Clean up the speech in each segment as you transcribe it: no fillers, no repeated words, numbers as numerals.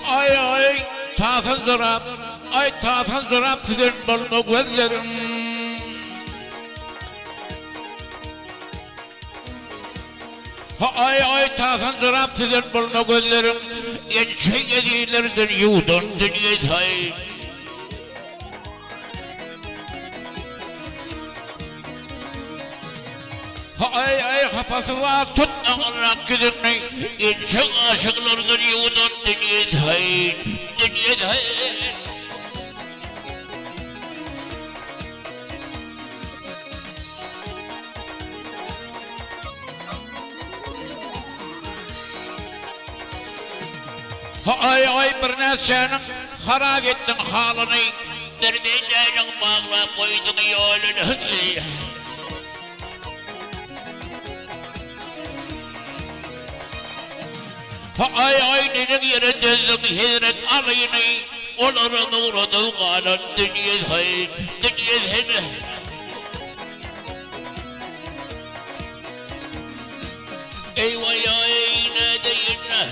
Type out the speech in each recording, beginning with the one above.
Ay ay tahtan zorap, ay tahtan zorap sizin bulma gözlerim. Ay ay tahtan zorap sizin bulma gözlerim. Ençe yedilerdir yudun dünyayı. Ay ay kafası var tut ağırak gidinmeyi. İnce aşıklardır yudun dünyayı. Ay ay bir nesenin harap ettin halını. Derdilerin bağla koydun yolunu. Ay ay nenin yerindezdim hizret alayını. Onların uğradığı kalan dünyayı. Eyvay ay ne deyin ne?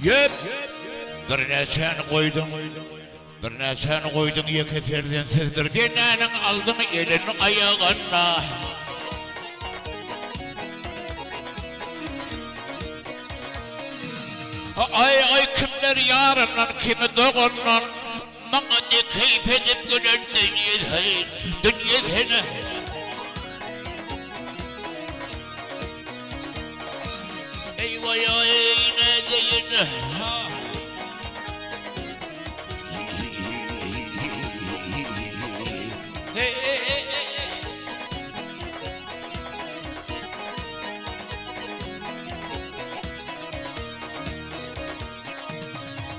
Yep. Bir neçen koydum, bir neçen koydum yeketerden sizdir. Denenin aldın elinin ayağına. Ay ay kimler yarından kimi doğundan. Bana de keyif edip gülen dünyayı. Eyvay ay ne deyin.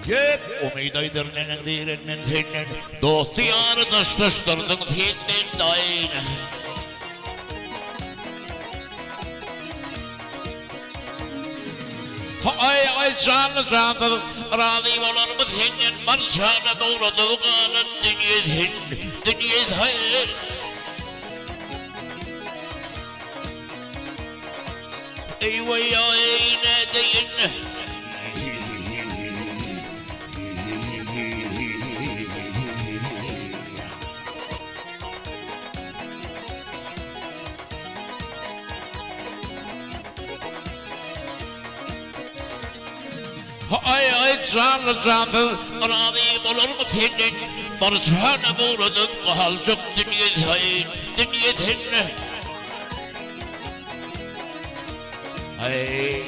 Yep, umidaydır nenin değirinin senin. Dostu yarı taşlaştırdın senden dayin. Ay ay canlı razı olur mu senin barışana doğradığı kalan dünyayı. Eyvay ay ne deyin. Ay ay canlı razı olur mu senin barışana doğradığı kalacak dünyayı. Ay